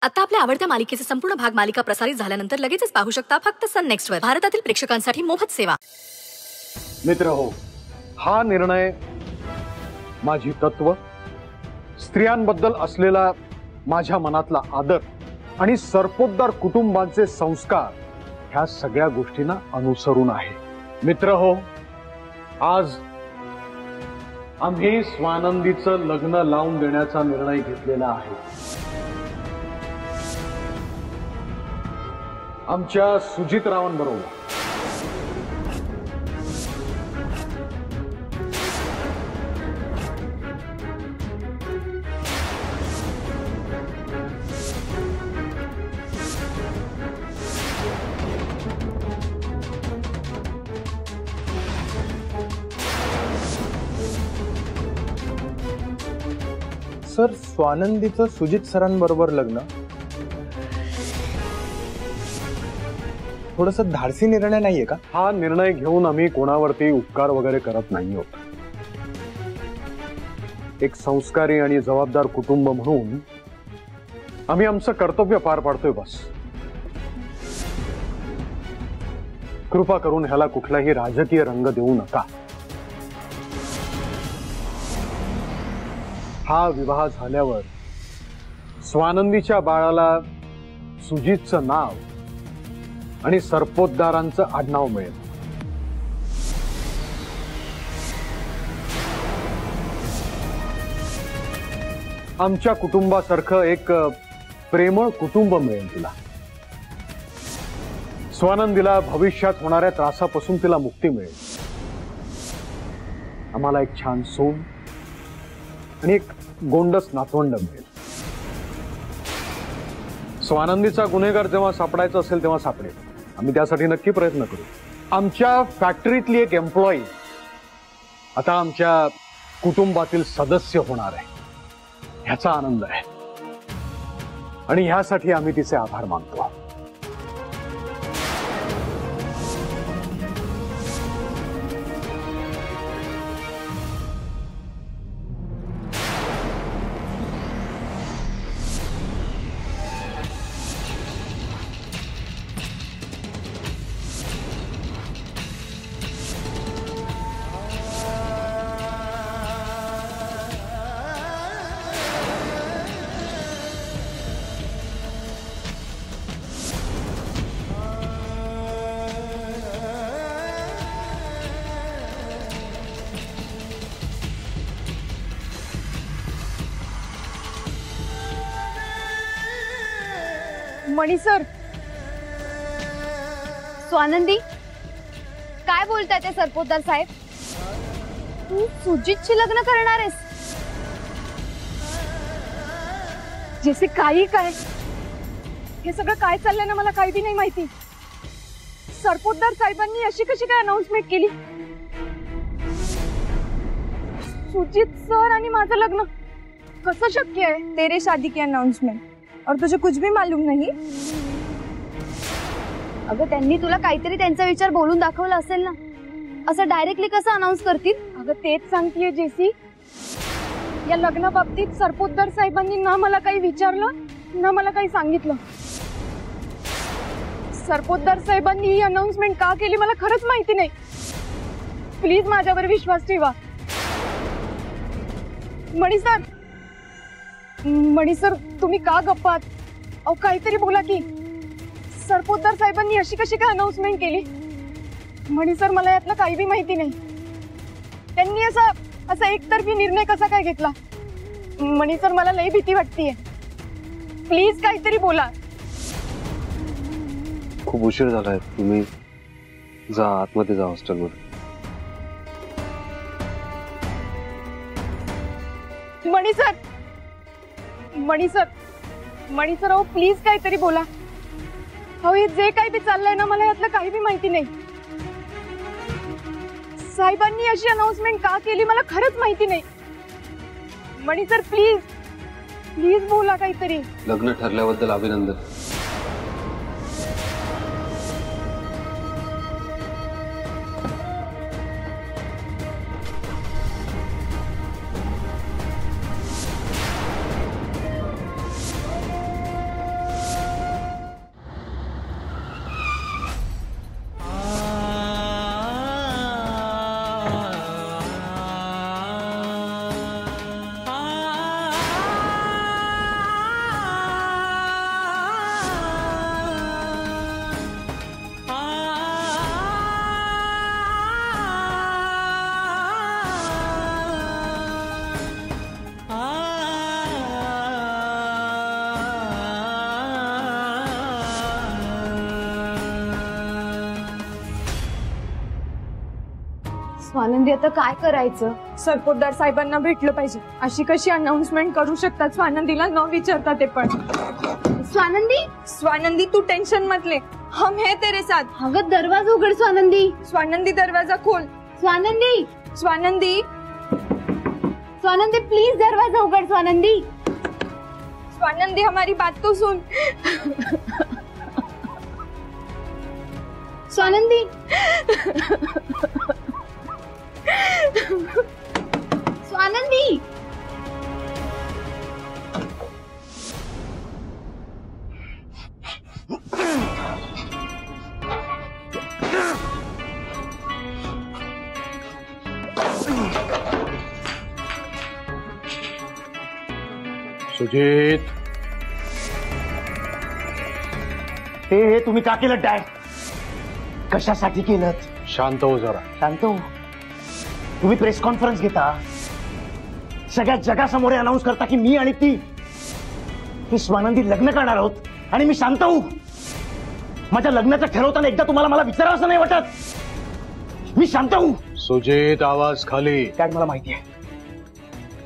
आता आपल्या आवडत्या मालिकेचे संपूर्ण भाग मालिका प्रसारित झाल्यानंतर लगेचच पाहू शकता फक्त सन नेक्स्ट वर. भारतातील प्रेक्षकांसाठी मोफत सेवा. मित्र हो, हा निर्णय माझी तत्व, स्त्रियांबद्दल असलेला माझ्या मनातला आदर आणि सरपोतदार कुटुंबांचे संस्कार ह्या सगळ्या गोष्टींना अनुसरून आहे. मित्र हो, आज आम्ही स्वानंदीचं लग्न लावून देण्याचा निर्णय घेतलेला आहे. आमच्या सुजितरावांबरोबर. सर, स्वानंदीचं सुजित सरांबरोबर लग्न थोडस धाडसी निर्णय नाहीये का? हा निर्णय घेऊन आम्ही कोणावरती उपकार वगैरे करत नाही आहोत. एक संस्कारी आणि जबाबदार कुटुंब म्हणून आम्ही आमचं कर्तव्य पार पाडतोय बस. कृपा करून ह्याला कुठलाही राजकीय रंग देऊ नका. हा विवाह झाल्यावर स्वानंदीच्या बाळाला सुजितचं नाव आणि सरपोतदारांचं आडनाव मिळेल. आमच्या कुटुंबासारखं एक प्रेमळ कुटुंब मिळेल तिला. स्वानंदीला भविष्यात होणाऱ्या त्रासापासून तिला मुक्ती मिळेल. आम्हाला एक छान सून आणि एक गोंडस नातवंड मिळेल. स्वानंदीचा गुन्हेगार जेव्हा सापडायचा असेल तेव्हा सापडेल. आम्ही त्यासाठी नक्की प्रयत्न करू. आमच्या फॅक्टरीतली एक एम्प्लॉई आता आमच्या कुटुंबातील सदस्य होणार आहे. ह्याचा आनंद आहे आणि ह्यासाठी आम्ही तिचे आभार मानतो. मणी सर, स्वानंदी काय बोलताय ते सरपोतदार साहेब? तू सुजितशी लग्न करणार आहेस? जसे काही काय हे सगळं काय चाललंय ना, मला काही बी नाही माहिती. सरपोतदार साहेबांनी अशी कशी काय अनाउन्समेंट केली? सुजित सर आणि माझं लग्न कसं शक्य आहे? तेरे शादी की अनाउन्समेंट और तुझे कुछ भी मालूम नहीं? अगं त्यांनी तुला काहीतरी त्यांचा विचार बोलून दाखवला असेल ना. असं डायरेक्टली कसं अनाउन्स करतील? अगं तेच सांगतेय जेसी, या लग्ना बाबतीत सरपोतदार साहेबांनी ना मला काही विचारलं ना मला काही सांगितलं. सरपोतदार साहेबांनी ही अनाउन्समेंट का केली मला खरंच माहिती नाही. प्लीज माझ्यावर विश्वास ठेवा. मणी सर तुम्ही का गप्पात? अहो काहीतरी बोला की. सरपोतदार साहेबांनी अशी कशी काय अनाउन्समेंट केली? मणी सर मला यातलं काही बी माहिती नाही. त्यांनी असा एकतर्फी निर्णय कसा काय घेतला? मणी सर मला लई भीती वाटतेय. प्लीज काहीतरी बोला. खूप उशीर झालाय, तुम्ही जा आतमध्ये जा हॉस्टेलमध्ये. मणी सर अहो प्लीज काहीतरी बोला. अहो हे जे काही बी चाललंय ना मला यातलं काही बी माहिती नाही. साहेबांनी अशी अनाउन्समेंट का केली मला खरंच माहिती नाही. मणी सर प्लीज बोला काहीतरी. लग्न ठरल्याबद्दल अभिनंदन. स्वानंदी आता काय करायचं? सरपोतदार साहेबांना भेटलं पाहिजे. अशी कशी अनाउन्समेंट करू शकतात स्वानंदीला न विचारता ते पण? स्वानंदी तू टेंशन मत ले, हम है तेरे साथ. अगं दरवाजा उघड स्वानंदी. स्वानंदी दरवाजा खोल. स्वानंदी स्वानंदी स्वानंदी प्लीज दरवाजा उघड स्वानंदी. स्वानंदी हमारी बात तो सुन. स्वानंदी स्वानंदी सुजित, हे तुम्ही का केलं डॅड? कशासाठी केलं? शांत हो जरा. शांत हो. तुम्ही प्रेस कॉन्फरन्स घेता, सगळ्या जगासमोर अनाऊन्स करता की मी आणि ती स्वानंदी लग्न करणार आहोत आणि मी शांत होऊ? माझ्या लग्नाचं ठरवताना एकदा तुम्हाला मला विचारावं असं नाही वाटत? मी शांत होऊ? सुजित, आवाज खाली. डॅड मला माहिती आहे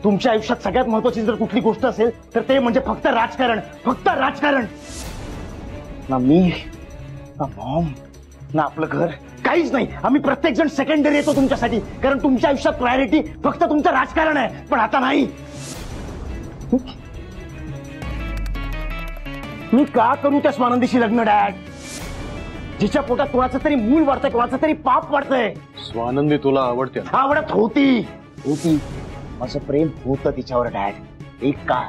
तुमच्या आयुष्यात सगळ्यात महत्वाची जर कुठली गोष्ट असेल तर ते म्हणजे फक्त राजकारण. फक्त राजकारण. ना मी, ना मॉम, ना आपलं घर, काहीच नाही. आम्ही प्रत्येक जण सेकंडरी येतो तुमच्यासाठी, कारण तुमच्या आयुष्यात प्रायोरिटी फक्त तुमचं राजकारण आहे. पण आता नाही. मी का करू त्या स्वानंदीशी लग्न डॅड? जिच्या पोटात कोणाचं तरी मूल वाढतंय, कोणाचं तरी पाप वाढतंय. स्वानंदी तुला आवडते ना? आवडत होती. माझं प्रेम होतं तिच्यावर डॅड. एक का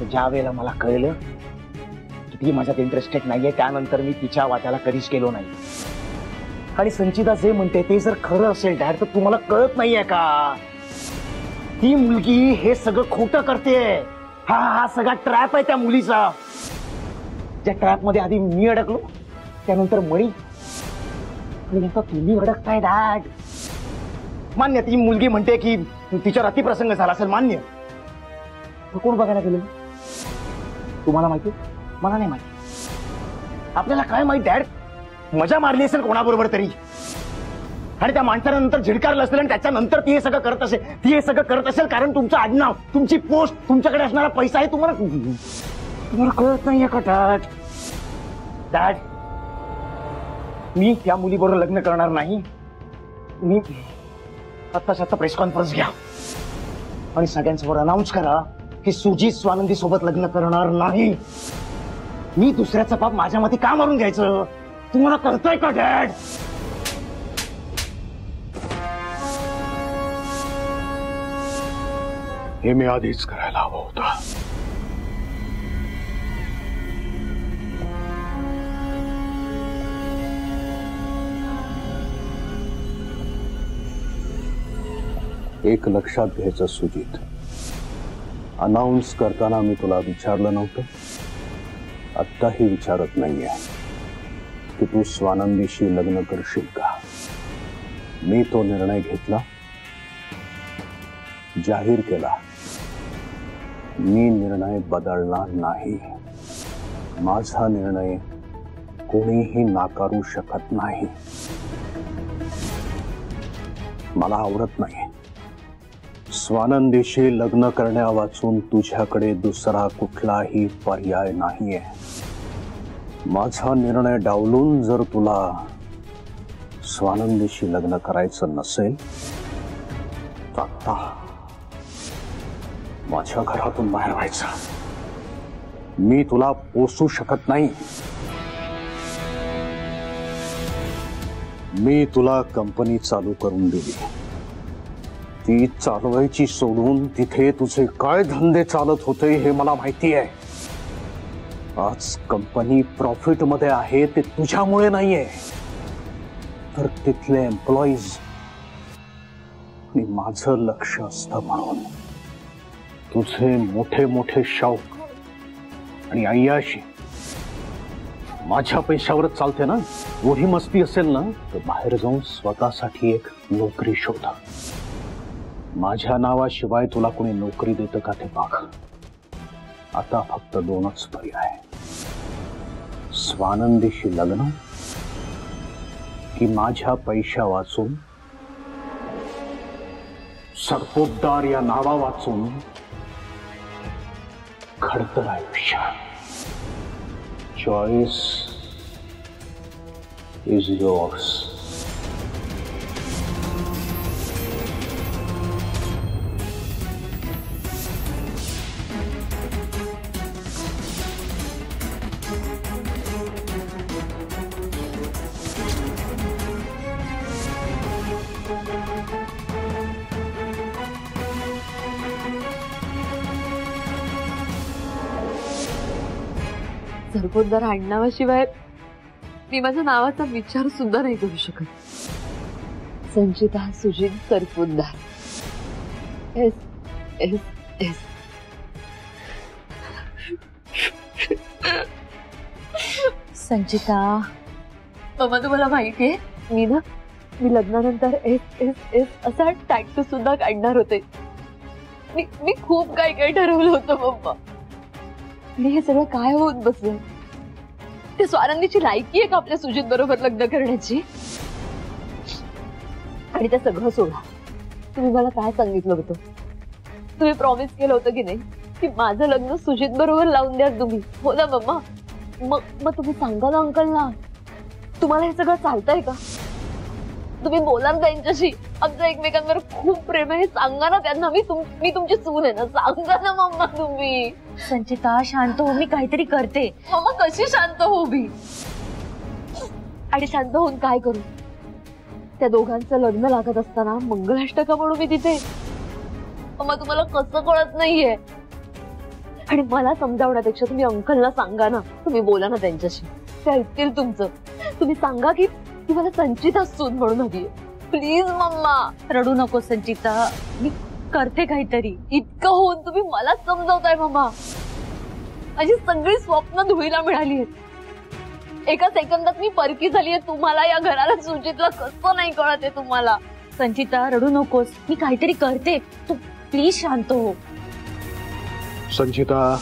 ज्या वेळेला मला कळलं की ती माझ्यात इंटरेस्टेड नाहीये, त्यानंतर मी तिच्या वाट्याला कधीच गेलो नाही. आणि संचिता जे म्हणते ते जर खरं असेल डॅड, तर तुम्हाला कळत नाहीये का? ती मुलगी हे सगळं खोटं करतेय. हा सगळा ट्रॅप आहे त्या मुलीचा. ज्या ट्रॅप मध्ये आधी मी अडकलो, त्यानंतर मणी, आणि आता तुम्ही अडकताय डॅड. मान्य, ती मुलगी म्हणते की तिच्यावर अतिप्रसंग झाला असेल, मान्य. कोण बघायला गेलं? तुम्हाला माहिती? मला नाही माहिती. आपल्याला काय माहित डॅड? मजा मारली असेल कोणाबरोबर तरी, आणि त्या माणसानंतर झिडकारलं असेल, आणि त्याच्यानंतर ती हे सगळं करत असेल. ती हे सगळं करत असेल कारण तुमचं आडनाव, तुमची पोस्ट, तुमच्याकडे असणारा पैसा आहे. तुम्हाला कळत नाहीये का डॅड? डॅड, मी त्या मुलीबरोबर लग्न करणार नाही. मी आत्ताच आता प्रेस कॉन्फरन्स घ्या आणि सगळ्यांसमोर अनाऊन्स करा की सुजित स्वानंदी सोबत लग्न करणार नाही. मी दुसऱ्याचा पाप माझ्या मध्ये का मारून घ्यायचं? तुम्हाला कळतंय का डॅड? हे मी आधीच करायला हवं होतं. एक लक्षात घ्यायचं सुजित, अनाउन्स करताना मी तुला विचारलं नव्हतं, आत्ताही विचारत नाहीये की तू स्वानंदीशी लग्न करशील का. मी तो निर्णय घेतला, जाहीर केला. मी निर्णय बदलणार नाही. माझा निर्णय कोणीही नाकारू शकत नाही. मला आवडत नाही स्वानंदीशी लग्न करण्या वाचून तुझ्याकडे दुसरा कुठलाही पर्याय नाहीये. माझा निर्णय डावलून जर तुला स्वानंदीशी लग्न करायचं नसेल तर आता माझ्या घरातून बाहेर व्हायचं. मी तुला पोसू शकत नाही. मी तुला कंपनी चालू करून दिली, ती चालवायची सोडून तिथे तुझे काय धंदे चालत होते हे मला माहिती आहे. आज कंपनी प्रॉफिट मध्ये आहे ते तुझ्यामुळे नाहीये, तर तिथले एम्प्लॉईज आणि माझं लक्ष असतं म्हणून. तुझे मोठे मोठे शौक आणि अय्याशी माझ्या पैशावरच चालते ना. एवढी मस्ती असेल ना तर बाहेर जाऊन स्वतःसाठी एक नोकरी शोधा. माझ्या नावाशिवाय तुला कोणी नोकरी देतं का ते बघ. आता फक्त दोनच पर्याय, स्वानंदीशी लग्न की माझ्या पैशा वाचून सरपोतदार या नावा वाचून खडतर आयुष्य. Choice is yours. सरपोतदार आडनावाशिवाय मी माझ्या नावाचा विचार सुद्धा नाही करू शकत. Sanchita Sujit Sarpotdar. S S S. Sanchita, mamma तुम्हाला माहितीये मी लग्नानंतर एस एस एस असा टॅटू सुद्धा काढणार होते. मी खूप काय ठरवलं होतं मम्मा. आणि हे सगळं काय होत बसलं? ते स्वानंदीची लायकी आहे का आपल्या सुजित बरोबर लग्न करण्याची? आणि ते सगळं सोडा, तुम्ही मला काय सांगितलं होतं? तुम्ही प्रॉमिस केलं होतं की नाही की माझं लग्न सुजित बरोबर लावून द्या तुम्ही, हो ना मम्मा? मग तुम्ही सांगा ना अंकलना, तुम्हाला हे सगळं चालतंय का? तुम्ही बोला ना त्यांच्याशी. आमचं एकमेकांवर खूप प्रेम आहे, सांगा ना त्यांना. मी तुमची सून आहे ना, सांगा ना मम्मा तुम्ही. संचिता शांत हो, मी काहीतरी करते. मम्मा कशी शांत हो मी? आणि शांत होऊन काय करू? त्या दोघांचं लग्न लागत असताना मंगलाष्टका म्हणू मी तिथे? मम्मा तुम्हाला कसं कळत नाहीये? आणि मला समजावण्यापेक्षा तुम्ही अंकलला सांगा ना, तुम्ही बोला ना त्यांच्याशी, ते ऐकतील तुमचं. तुम्ही सांगा की मला संचिता सून म्हणून हवी. Please mamma. रडू नको संचिता, मी करते काहीतरी. इतकं होऊन तुम्ही मला समजावताय मम्मा? माझी सगळी स्वप्न धुळीला मिळाली आहेत. एका सेकंदात मी परकी झालीये तुम्हाला. या घराला सुजितला कसं नाही कळत आहे तुम्हाला? संचिता रडू नकोस, मी काहीतरी करते, तू प्लीज शांत हो. संचिता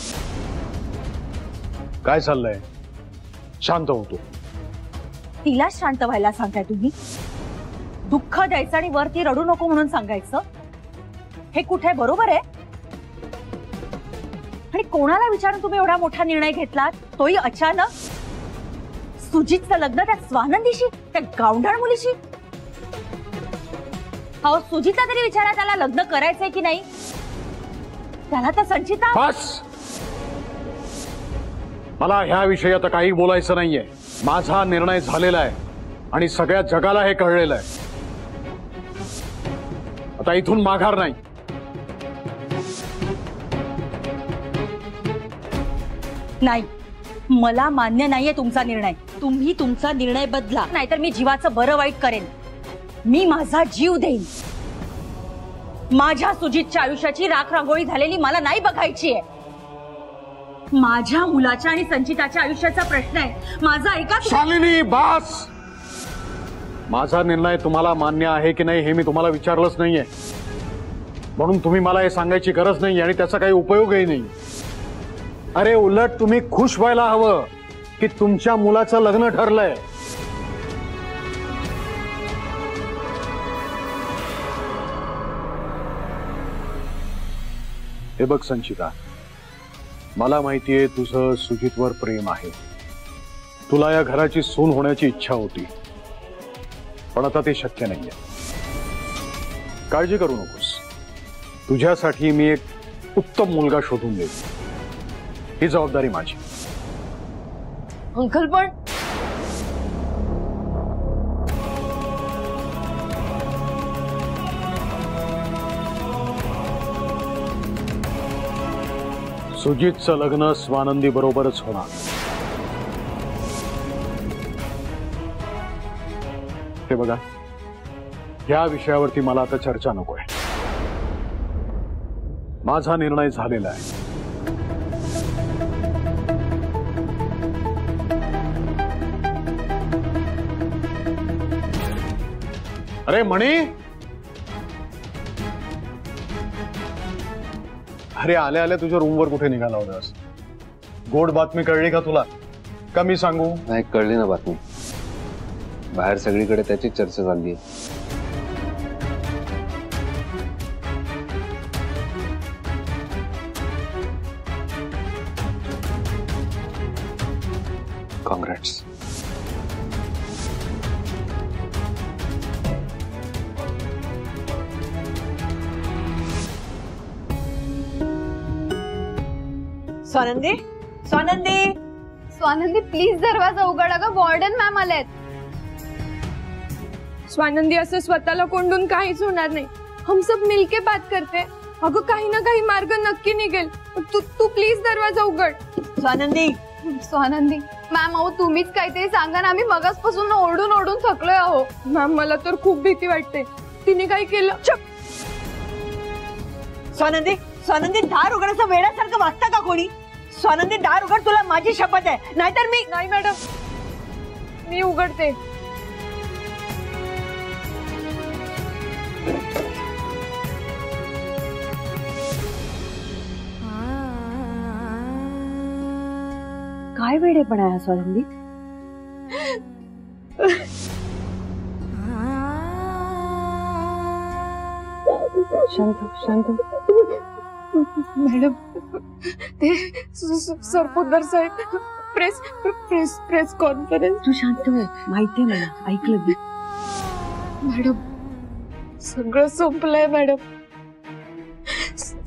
काय चाललंय? शांत होतो. तिला शांत व्हायला सांगताय तुम्ही? दुःख द्यायचं आणि वरती रडू नको म्हणून सांगायचं, हे कुठे बरोबर आहे? आणि कोणाला विचारून तुम्ही एवढा मोठा निर्णय घेतलात, तोही अचानक? सुजितचं लग्न त्या स्वानंदीशी, त्या गावंढळ मुलीशी? अहो सुजितला तरी विचारा, त्याला लग्न करायचंय की नाही? त्याला तर संचिता. बस, मला ह्या विषयी आता काही बोलायचं नाहीये. माझा निर्णय झालेला आहे आणि सगळ्या जगाला हे कळलेलं आहे. आता इथून माघार नाही. नाही, मला मान्य नाहीये तुमचा निर्णय. तुम्ही तुमचा निर्णय बदला, नाहीतर मी जीवाचं बरं वाईट करेन. मी माझा जीव देईन. माझ्या सुजितच्या आयुष्याची राखरांगोळी झालेली मला नाही बघायची आहे. माझ्या मुलाच्या आणि संचिताच्या आयुष्याचा प्रश्न आहे. माझा ऐका. शालिनी बास. माझा निर्णय तुम्हाला मान्य आहे की नाही हे मी तुम्हाला विचारलंच नाहीये, म्हणून तुम्ही मला हे सांगायची गरज नाही आणि त्याचा काही उपयोगही नाही. अरे उलट तुम्ही खुश व्हायला हवं की तुमच्या मुलाचं लग्न ठरलंय. हे बघ संचिता, मला माहितीये तुझं सुजितवर प्रेम आहे. तुला या घराची सून होण्याची इच्छा होती, पण आता ते शक्य नाहीये. काळजी करू नकोस, तुझ्यासाठी मी एक उत्तम मुलगा शोधून देईन. ही जबाबदारी माझी. अंकल पण सुजितचं लग्न स्वानंदी बरोबरच होणार. हे बघा, या विषयावरती मला आता चर्चा नकोय. माझा निर्णय झालेला आहे. अरे मणी, अरे आल्या आल्या तुझ्या रूमवर कुठे निघाला होतास? गोड बातमी कळली का तुला? का मी सांगू? नाही कळली ना बातमी. बाहेर सगळीकडे त्याची चर्चा चालली आहे. कॉंग्रॅट्स. स्वानंदी, स्वानंदी, स्वानंदी प्लीज दरवाजा उघड, अगं वॉर्डन मॅम आलेत. स्वानंदी असं स्वतःला कोंडून काहीच होणार नाही. हम सब मिलके बात करते. अगं काही ना काही मार्ग नक्की निघेल. तू प्लीज दरवाजा उघड. स्वानंदी. स्वानंदी मॅम, अहो तुम्हीच काहीतरी सांगा ना. आम्ही मगासपासून ओरडून ओरडून थकलोय अहो. मॅम मला तर खूप भीती वाटते. तिने काही केलं. स्वानंदी, स्वानंदी दार उघडायचं वेड्यासारखं वागतं का कोणी? स्वानंदी दार उघड, तुला माझी शपथ आहे, नाहीतर मी. नाही मॅडम, मी उघडते. काय वेडेपणा आहे स्वानंदी? शांत शांत. मॅडम ते सरपोतदार साहेब प्रेस कॉन्फरन्स. तू शांत हो, माहितीये मला, ऐकलं मी. मॅडम सगळं संपलंय मॅडम.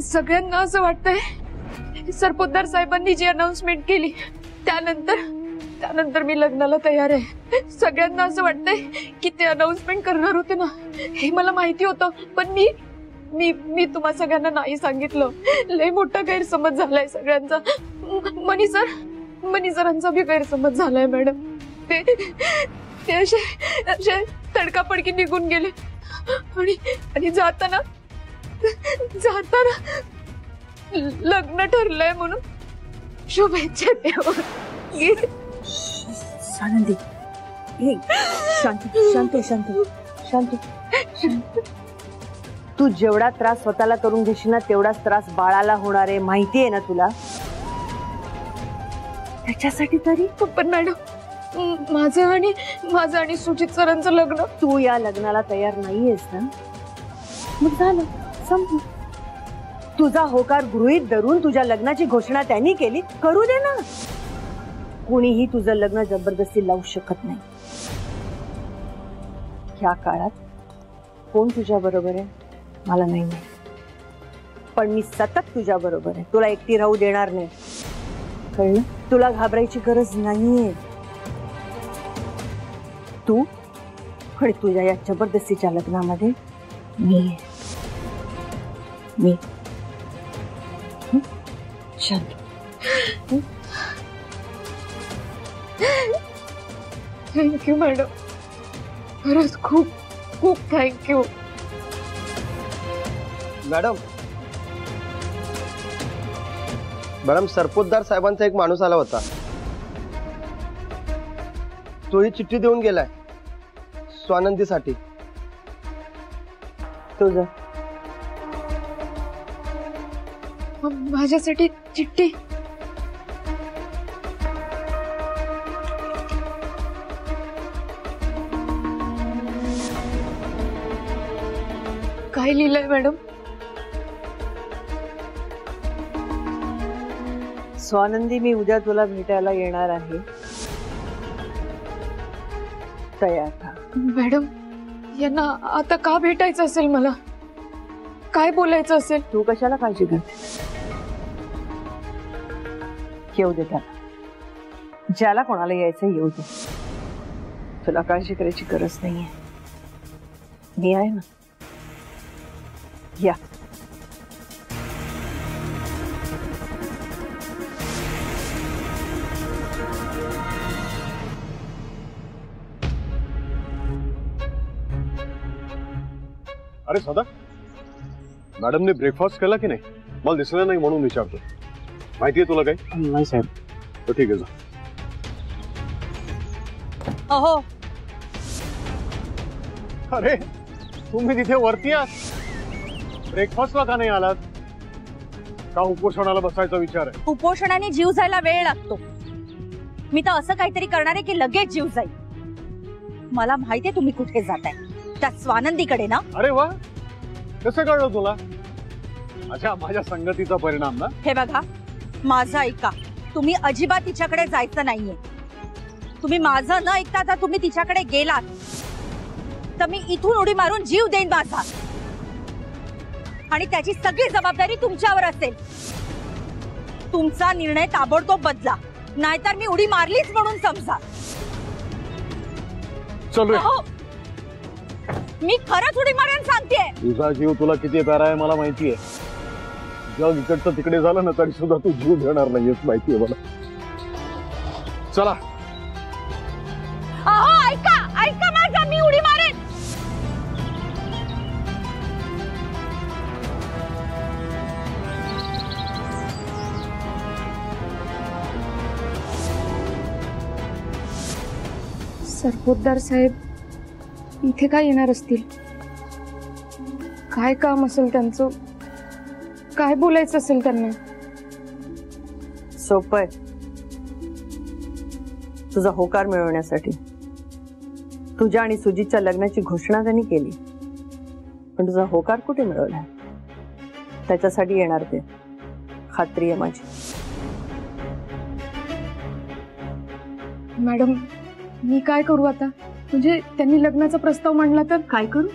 सगळ्यांना असं वाटतंय सरपोतदार साहेबांनी जी अनाउन्समेंट केली त्यानंतर मी लग्नाला तयार आहे. सगळ्यांना असं वाटतंय की ते अनाउन्समेंट करणार होते ना, हे मला माहिती होतं, पण मी तुम्हा सगळ्यांना नाही सांगितलं. लय मोठा गैरसमज झालाय सगळ्यांचा. मनी सरांचा भी गैरसमज झालाय मॅडम. ते असे तडकाफडकी निघून गेले आणि जाताना लग्न ठरलंय म्हणून शुभेच्छा देऊन. स्वानंदी शांत शांत शांत शांत शांत. तू जेवढा त्रास स्वतःला करून घेशील ना, तेवढाच त्रास बाळाला होणार आहे, माहितीये ना तुला. त्याच्यासाठी तरी. पण मॅडम माझं आणि सुजित सरांचं लग्न. तू या लग्नाला तयार नाहीयेस ना, मग झालं, संपलं. तुझा होकार गृहीत धरून तुझ्या लग्नाची घोषणा त्यांनी केली, करू दे ना. कोणीही तुझं लग्न जबरदस्ती लावू शकत नाही. ह्या काळात कोण तुझ्या बरोबर आहे मला नाही माहिती, पण मी सतत तुझ्या बरोबर आहे. तुला एकटी राहू देणार नाही, कळलं? तुला घाबरायची गरज नाहीये. तू आणि तुझ्या या जबरदस्तीच्या लग्नामध्ये मी शांत. थँक्यू मॅडम, खरंच खूप खूप थँक्यू. मॅडम सरपोतदार साहेबांचा एक माणूस आला होता, तो ही चिठ्ठी देऊन गेलाय स्वानंदीसाठी. तुझं माझ्यासाठी चिठ्ठी. काय लिहिलंय मॅडम? स्वानंदी, मी उद्या तुला भेटायला येणार आहे, तयार था. मॅडम यांना आता का भेटायचं असेल? मला काय बोलायचं असेल? तू कशाला काळजी करते? येऊ दे त्याला, ज्याला कोणाला यायचं येऊ दे. तुला काळजी करायची गरज नाहीये, मी आहे ना. या. अरे सदा, मॅडमने ब्रेकफास्ट केला की नाही? मला दिसलं नाही म्हणून विचारतो. माहितीये तुला काही? नाही साहेब. तर ठीक आहे, जा. अहो, अरे तुम्ही तिथे वरती आहात, ब्रेकफास्टला का नाही आलात? का उपोषणाला बसायचा विचार आहे? उपोषणाने जीव जायला वेळ लागतो. मी तर असं काहीतरी करणार आहे की लगेच जीव जाईल. मला माहितीये तुम्ही कुठे जाताय, त्या स्वानंदीकडे ना. अरे वा, कसं कळलं तुला? अच्छा, माझ्या संगतीचा परिणाम ना. हे बघा, माझं ऐका, तुम्ही अजिबात तिच्याकडे जायचं नाहीये. तुम्ही माझं न ऐकता आता तुम्ही तिच्याकडे गेलात तर मी इथून उडी मारून जीव देईन माझा, आणि त्याची सगळी जबाबदारी तुमच्यावर असेल. तुमचा निर्णय ताबडतोब बदला, नाहीतर मी उडी मारलीच म्हणून समजा. चलूया. अहो, मी खरंच उडी मारून सांगतेय. तुझा जीव तुला किती प्यारा आहे मला माहितीये. जग इकडचं तिकडे झालं ना तरी सुद्धा तू जीव देणार नाहीयेस, माहितीये मला. चला. अहो ऐका ऐका माझा, मी उडी मारेन. सरपोतदार साहेब इथे काय येणार असतील? काय काम असेल त्यांचं? काय बोलायचं असेल त्यांना? सोपं, तुझा होकार मिळवण्यासाठी तुझ्या आणि सुजितच्या लग्नाची घोषणा त्यांनी केली, पण तुझा होकार कुठे मिळवला? त्याच्यासाठी येणार ते, खात्री आहे माझी. मॅडम मी काय करू आता? म्हणजे त्यांनी लग्नाचा प्रस्ताव मांडला तर काय करू?